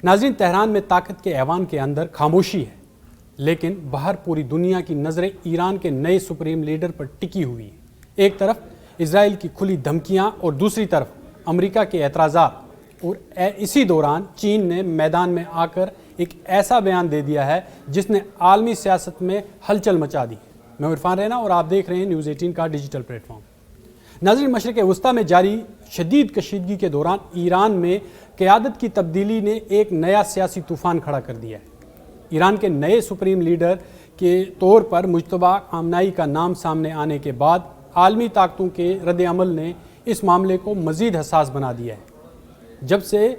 ناظرین، تہران میں طاقت کے ایوان کے اندر خاموشی ہے، لیکن باہر پوری دنیا کی نظریں ایران کے نئے سپریم لیڈر پر ٹکی ہوئی ہیں۔ ایک طرف اسرائیل کی کھلی دھمکیاں اور دوسری طرف امریکہ کے اعتراضات، اور اسی دوران چین نے میدان میں آ کر ایک ایسا بیان دے دیا ہے جس نے عالمی سیاست میں ہلچل مچا دی۔ میں عرفان رینا اور آپ دیکھ رہے ہیں نیوز 18 کا ڈیجیٹل پلیٹ فارم۔ ناظرین، مشرق وسطیٰ میں جاری شدید کشیدگی کے دوران ایران میں قیادت کی تبدیلی نے ایک نیا سیاسی طوفان کھڑا کر دیا ہے۔ ایران کے نئے سپریم لیڈر کے طور پر مجتبیٰ خامنائی کا نام سامنے آنے کے بعد عالمی طاقتوں کے رد عمل نے اس معاملے کو مزید حساس بنا دیا ہے۔ جب سے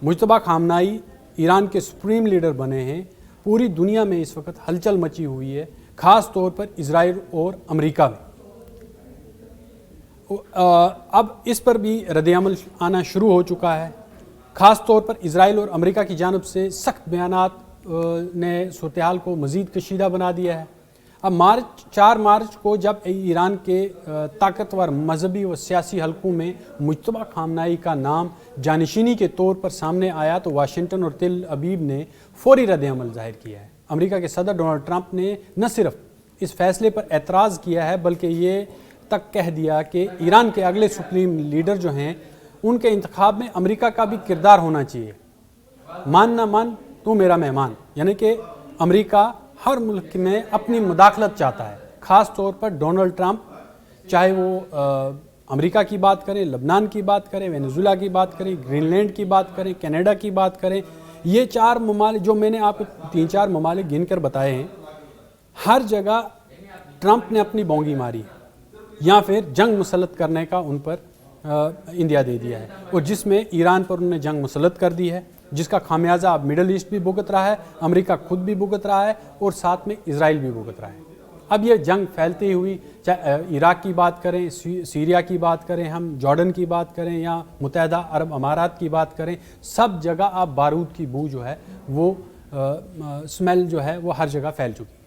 مجتبیٰ خامنائی ایران کے سپریم لیڈر بنے ہیں، پوری دنیا میں اس وقت ہلچل مچی ہوئی ہے، خاص طور پر اسرائیل اور امریکہ میں۔ اب اس پر بھی رد عمل آنا شروع ہو چکا ہے۔ خاص طور پر اسرائیل اور امریکہ کی جانب سے سخت بیانات نے صورتحال کو مزید کشیدہ بنا دیا ہے۔ اب 4 مارچ کو جب ایران کے طاقتور مذہبی و سیاسی حلقوں میں مجتبیٰ خامنائی کا نام جانشینی کے طور پر سامنے آیا تو واشنگٹن اور تل ابیب نے فوری رد عمل ظاہر کیا ہے۔ امریکہ کے صدر ڈونلڈ ٹرمپ نے نہ صرف اس فیصلے پر اعتراض کیا ہے بلکہ یہ تک کہہ دیا کہ ایران کے اگلے سپریم لیڈر جو ہیں ان کے انتخاب میں امریکہ کا بھی کردار ہونا چاہیے۔ مان نہ مان تو میرا مہمان، یعنی کہ امریکہ ہر ملک میں اپنی مداخلت چاہتا ہے۔ خاص طور پر ڈونلڈ ٹرمپ، چاہے وہ امریکہ کی بات کریں، لبنان کی بات کریں، وینزویلا کی بات کریں، گرین لینڈ کی بات کریں، کینیڈا کی بات کریں، یہ 4 ممالک جو میں نے آپ کو 3-4 ممالک گن کر بتائے ہیں، ہر جگہ ٹرمپ نے اپنی بونگی ماری ہے یا پھر جنگ مسلط کرنے کا ان پر اندیا دے دیا ہے، اور جس میں ایران پر انہوں نے جنگ مسلط کر دی ہے، جس کا خمیازہ اب مڈل ایسٹ بھی بھگت رہا ہے، امریکہ خود بھی بھگت رہا ہے اور ساتھ میں اسرائیل بھی بھگت رہا ہے۔ اب یہ جنگ پھیلتی ہوئی، چاہے عراق کی بات کریں، سیریا کی بات کریں، ہم جارڈن کی بات کریں یا متحدہ عرب امارات کی بات کریں، سب جگہ اب بارود کی بو جو ہے وہ سمیل جو ہے وہ ہر جگہ پھیل چکی ہے۔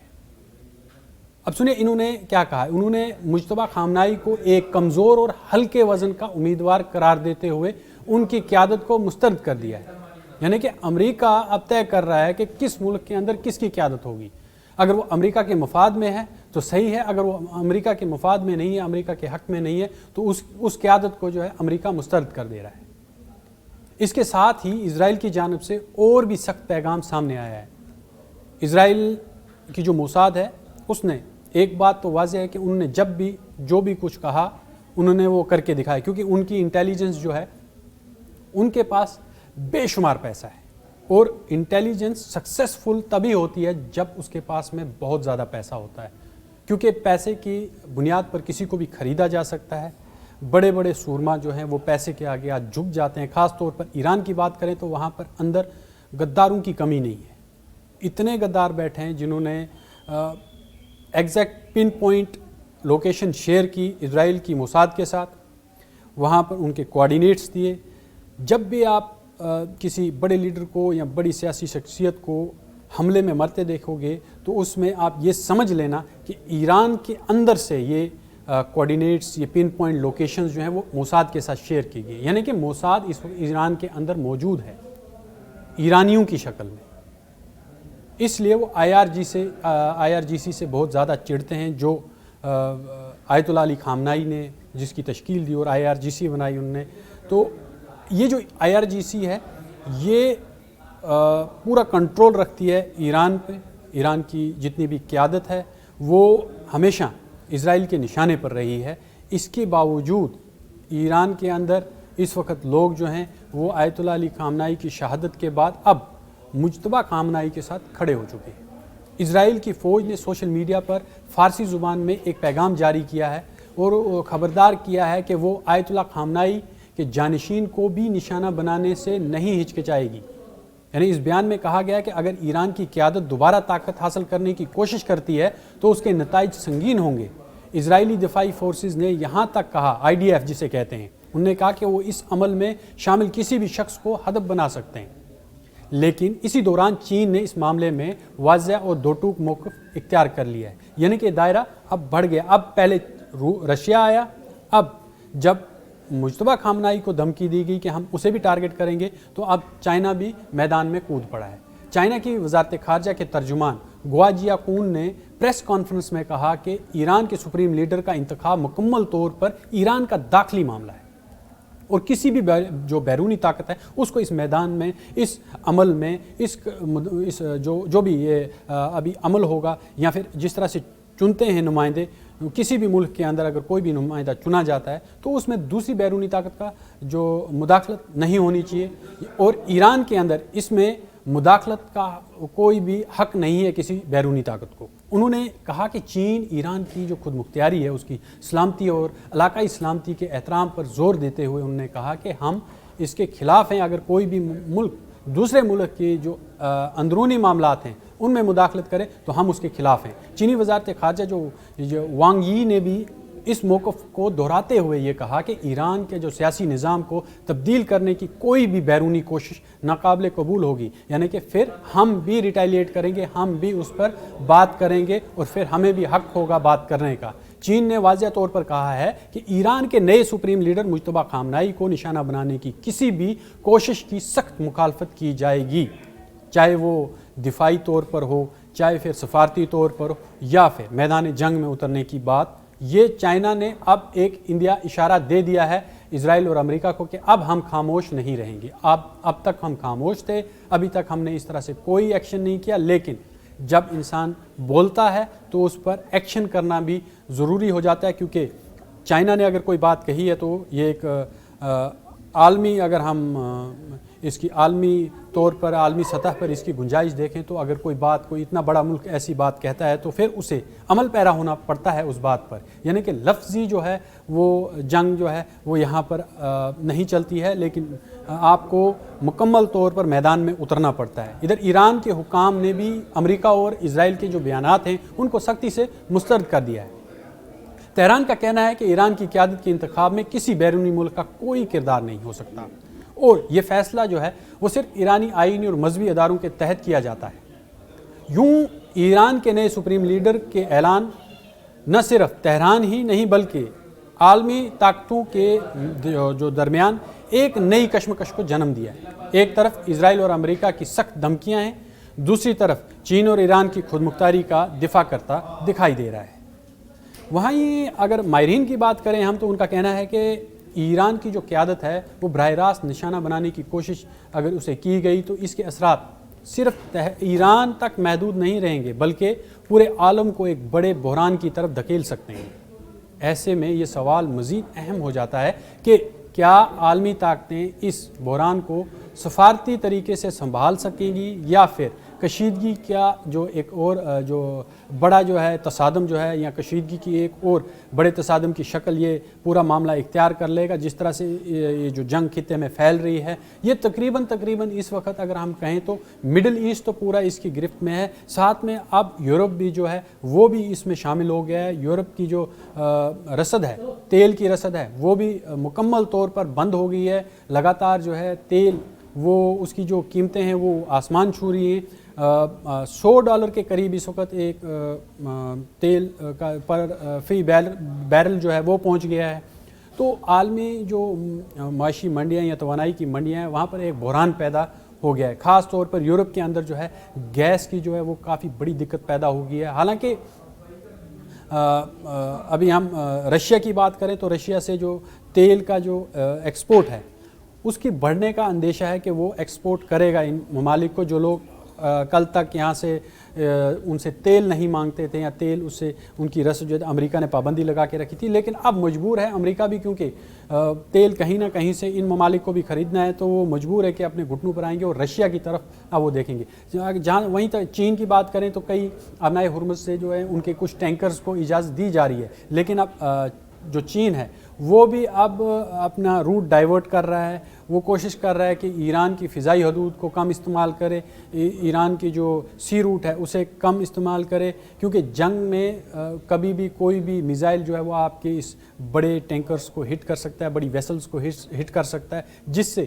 اب سنیں انہوں نے کیا کہا ہے۔ انہوں نے مجتبیٰ خامنائی کو ایک کمزور اور ہلکے وزن کا امیدوار قرار دیتے ہوئے ان کی قیادت کو مسترد کر دیا ہے۔ یعنی کہ امریکہ اب طے کر رہا ہے کہ کس ملک کے اندر کس کی قیادت ہوگی۔ اگر وہ امریکہ کے مفاد میں ہے تو صحیح ہے، اگر وہ امریکہ کے مفاد میں نہیں ہے، امریکہ کے حق میں نہیں ہے، تو اس قیادت کو جو ہے امریکہ مسترد کر دے رہا ہے۔ اس کے ساتھ ہی اسرائیل کی جانب سے اور بھی سخت پیغام سامنے آیا ہے۔ اسرائیل کی جو موساد ہے اس نے ایک بات تو واضح ہے کہ انہوں نے جب بھی جو بھی کچھ کہا انہوں نے وہ کر کے دکھایا، کیونکہ ان کی انٹیلیجنس جو ہے ان کے پاس بے شمار پیسہ ہے، اور انٹیلیجنس سکسیسفل تبھی ہوتی ہے جب اس کے پاس میں بہت زیادہ پیسہ ہوتا ہے، کیونکہ پیسے کی بنیاد پر کسی کو بھی خریدا جا سکتا ہے۔ بڑے بڑے سورما جو ہیں وہ پیسے کے آگے آج جھک جاتے ہیں۔ خاص طور پر ایران کی بات کریں تو وہاں پر اندر غداروں کی کمی نہیں ہے۔ اتنے غدار بیٹھے ہیں جنہوں نے exact pin point location share کی اسرائیل کی موساد کے ساتھ، وہاں پر ان کے کوآرڈینیٹس دیے۔ جب بھی آپ کسی بڑے لیڈر کو یا بڑی سیاسی شخصیت کو حملے میں مرتے دیکھو گے تو اس میں آپ یہ سمجھ لینا کہ ایران کے اندر سے یہ کوآرڈینیٹس، یہ پن پوائنٹ لوکیشنز جو ہیں وہ موساد کے ساتھ شیئر کی گئی، یعنی کہ موساد اس وقت ایران کے اندر موجود ہے ایرانیوں کی شکل میں۔ اس لیے وہ آئی آر جی سی سے بہت زیادہ چڑھتے ہیں، جو آیت اللہ علی خامنائی نے جس کی تشکیل دی اور آئی آر جی سی بنائی انہوں نے۔ تو یہ جو آئی آر جی سی ہے یہ پورا کنٹرول رکھتی ہے ایران پہ۔ ایران کی جتنی بھی قیادت ہے وہ ہمیشہ اسرائیل کے نشانے پر رہی ہے۔ اس کے باوجود ایران کے اندر اس وقت لوگ جو ہیں وہ آیت اللہ علی خامنائی کی شہادت کے بعد اب مجتبیٰ خامنائی کے ساتھ کھڑے ہو چکے ہیں۔ اسرائیل کی فوج نے سوشل میڈیا پر فارسی زبان میں ایک پیغام جاری کیا ہے اور خبردار کیا ہے کہ وہ آیت اللہ خامنائی کے جانشین کو بھی نشانہ بنانے سے نہیں ہچکچائے گی۔ یعنی اس بیان میں کہا گیا کہ اگر ایران کی قیادت دوبارہ طاقت حاصل کرنے کی کوشش کرتی ہے تو اس کے نتائج سنگین ہوں گے۔ اسرائیلی دفاعی فورسز نے یہاں تک کہا، IDF جسے کہتے ہیں، انہوں نے کہا کہ وہ اس عمل میں شامل کسی بھی شخص کو ہدف بنا سکتے ہیں۔ لیکن اسی دوران چین نے اس معاملے میں واضح اور دو ٹوک موقف اختیار کر لیا ہے، یعنی کہ دائرہ اب بڑھ گیا۔ اب پہلے رشیا آیا، اب جب مجتبیٰ خامنائی کو دھمکی دی گئی کہ ہم اسے بھی ٹارگٹ کریں گے، تو اب چائنا بھی میدان میں کود پڑا ہے۔ چائنا کی وزارت خارجہ کے ترجمان گوا جیاکون نے پریس کانفرنس میں کہا کہ ایران کے سپریم لیڈر کا انتخاب مکمل طور پر ایران کا داخلی معاملہ ہے، اور کسی بھی جو بیرونی طاقت ہے اس کو اس میدان میں، اس عمل میں، اس جو بھی یہ ابھی عمل ہوگا، یا پھر جس طرح سے چنتے ہیں نمائندے، کسی بھی ملک کے اندر اگر کوئی بھی نمائندہ چنا جاتا ہے تو اس میں دوسری بیرونی طاقت کا جو مداخلت نہیں ہونی چاہیے، اور ایران کے اندر اس میں مداخلت کا کوئی بھی حق نہیں ہے کسی بیرونی طاقت کو۔ انہوں نے کہا کہ چین ایران کی جو خود مختاری ہے، اس کی سلامتی اور علاقائی سلامتی کے احترام پر زور دیتے ہوئے انہوں نے کہا کہ ہم اس کے خلاف ہیں۔ اگر کوئی بھی ملک دوسرے ملک کے جو اندرونی معاملات ہیں ان میں مداخلت کرے تو ہم اس کے خلاف ہیں۔ چینی وزارت خارجہ جو وانگ یی نے بھی اس موقف کو دہراتے ہوئے یہ کہا کہ ایران کے جو سیاسی نظام کو تبدیل کرنے کی کوئی بھی بیرونی کوشش ناقابل قبول ہوگی، یعنی کہ پھر ہم بھی ریٹیلیٹ کریں گے، ہم بھی اس پر بات کریں گے، اور پھر ہمیں بھی حق ہوگا بات کرنے کا۔ چین نے واضح طور پر کہا ہے کہ ایران کے نئے سپریم لیڈر مجتبیٰ خامنائی کو نشانہ بنانے کی کسی بھی کوشش کی سخت مخالفت کی جائے گی، چاہے وہ دفاعی طور پر ہو، چاہے پھر سفارتی طور پر ہو، یا پھر میدان جنگ میں اترنے کی بات۔ یہ چائنا نے اب ایک انڈیا اشارہ دے دیا ہے اسرائیل اور امریکہ کو کہ اب ہم خاموش نہیں رہیں گے۔ اب تک ہم خاموش تھے، ابھی تک ہم نے اس طرح سے کوئی ایکشن نہیں کیا، لیکن جب انسان بولتا ہے تو اس پر ایکشن کرنا بھی ضروری ہو جاتا ہے، کیونکہ چائنا نے اگر کوئی بات کہی ہے تو یہ ایک عالمی، اگر ہم اس کی عالمی طور پر، عالمی سطح پر اس کی گنجائش دیکھیں تو اگر کوئی اتنا بڑا ملک ایسی بات کہتا ہے تو پھر اسے عمل پیرا ہونا پڑتا ہے اس بات پر، یعنی کہ لفظی جو ہے وہ جنگ جو ہے وہ یہاں پر نہیں چلتی ہے، لیکن آپ کو مکمل طور پر میدان میں اترنا پڑتا ہے۔ ادھر ایران کے حکام نے بھی امریکہ اور اسرائیل کے جو بیانات ہیں ان کو سختی سے مسترد کر دیا ہے۔ تہران کا کہنا ہے کہ ایران کی قیادت کے انتخاب میں کسی بیرونی ملک کا کوئی کردار نہیں ہو سکتا، اور یہ فیصلہ جو ہے وہ صرف ایرانی آئینی اور مذہبی اداروں کے تحت کیا جاتا ہے۔ یوں ایران کے نئے سپریم لیڈر کے اعلان نہ صرف تہران ہی نہیں بلکہ عالمی طاقتوں کے جو درمیان ایک نئی کشمکش کو جنم دیا ہے۔ ایک طرف اسرائیل اور امریکہ کی سخت دھمکیاں ہیں، دوسری طرف چین اور ایران کی خود مختاری کا دفاع کرتا دکھائی دے رہا ہے۔ وہیں اگر ماہرین کی بات کریں ہم تو ان کا کہنا ہے کہ ایران کی جو قیادت ہے وہ براہ راست نشانہ بنانے کی کوشش اگر اسے کی گئی تو اس کے اثرات صرف ایران تک محدود نہیں رہیں گے بلکہ پورے عالم کو ایک بڑے بحران کی طرف دھکیل سکتے ہیں۔ ایسے میں یہ سوال مزید اہم ہو جاتا ہے کہ کیا عالمی طاقتیں اس بحران کو سفارتی طریقے سے سنبھال سکیں گی، یا پھر کشیدگی کا جو ایک اور جو بڑا جو ہے تصادم جو ہے، یا کشیدگی کی ایک اور بڑے تصادم کی شکل یہ پورا معاملہ اختیار کر لے گا، جس طرح سے یہ جو جنگ خطے میں پھیل رہی ہے۔ یہ تقریباً اس وقت اگر ہم کہیں تو مڈل ایسٹ تو پورا اس کی گرفت میں ہے، ساتھ میں اب یورپ بھی جو ہے وہ بھی اس میں شامل ہو گیا ہے۔ یورپ کی جو رسد ہے، تیل کی رسد ہے، وہ بھی مکمل طور پر بند ہو گئی ہے۔ لگاتار جو ہے تیل وہ اس کی جو قیمتیں ہیں وہ آسمان چھو رہی ہیں۔ $100 کے قریب اس وقت ایک تیل کا پر فی بیرل جو ہے وہ پہنچ گیا ہے۔ تو عالمی جو معاشی منڈیاں یا توانائی کی منڈیاں ہیں وہاں پر ایک بحران پیدا ہو گیا ہے، خاص طور پر یورپ کے اندر جو ہے گیس کی جو ہے وہ کافی بڑی دقت پیدا ہو گئی ہے۔ حالانکہ ابھی ہم رشیا کی بات کریں تو رشیا سے جو تیل کا جو ایکسپورٹ ہے اس کی بڑھنے کا اندیشہ ہے کہ وہ ایکسپورٹ کرے گا ان ممالک کو جو لوگ کل تک یہاں سے ان سے تیل نہیں مانگتے تھے، یا تیل اس سے ان کی رسد جو امریکہ نے پابندی لگا کے رکھی تھی، لیکن اب مجبور ہے امریکہ بھی، کیونکہ تیل کہیں نہ کہیں سے ان ممالک کو بھی خریدنا ہے، تو وہ مجبور ہے کہ اپنے گھٹنوں پر آئیں گے اور رشیا کی طرف اب وہ دیکھیں گے۔ جہاں وہیں تک چین کی بات کریں تو کئی ابنائے ہرمز سے جو ہے ان کے کچھ ٹینکرز کو اجازت دی جا رہی ہے، لیکن اب جو چین ہے وہ بھی اب اپنا روٹ ڈائیورٹ کر رہا ہے، وہ کوشش کر رہا ہے کہ ایران کی فضائی حدود کو کم استعمال کرے، ایران کی جو سی روٹ ہے اسے کم استعمال کرے، کیونکہ جنگ میں کبھی بھی کوئی بھی میزائل جو ہے وہ آپ کے اس بڑے ٹینکرز کو ہٹ کر سکتا ہے، بڑی ویسلز کو ہٹ کر سکتا ہے، جس سے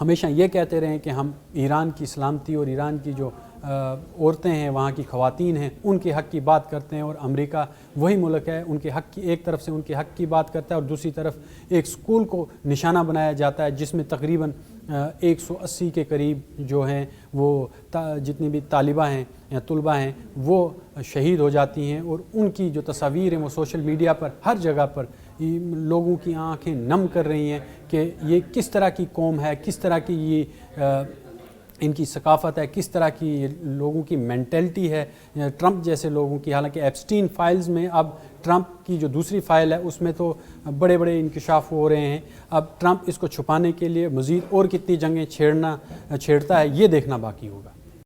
ہمیشہ یہ کہتے رہے کہ ہم ایران کی سلامتی اور ایران کی جو عورتیں ہیں، وہاں کی خواتین ہیں، ان کے حق کی بات کرتے ہیں، اور امریکہ وہی ملک ہے ان کے حق کی، ایک طرف سے ان کے حق کی بات کرتا ہے اور دوسری طرف ایک اسکول کو نشانہ بنایا جاتا ہے جس میں تقریباً 180 کے قریب جو ہیں وہ جتنی بھی طالبہ ہیں یا طلبہ ہیں وہ شہید ہو جاتی ہیں، اور ان کی جو تصاویر ہیں وہ سوشل میڈیا پر ہر جگہ پر لوگوں کی آنکھیں نم کر رہی ہیں کہ یہ کس طرح کی قوم ہے، کس طرح کی یہ ان کی ثقافت ہے، کس طرح کی لوگوں کی مینٹلٹی ہے ٹرمپ جیسے لوگوں کی۔ حالانکہ ایپسٹین فائلز میں اب ٹرمپ کی جو دوسری فائل ہے اس میں تو بڑے بڑے انکشاف ہو رہے ہیں، اب ٹرمپ اس کو چھپانے کے لیے مزید اور کتنی جنگیں چھیڑتا ہے یہ دیکھنا باقی ہوگا۔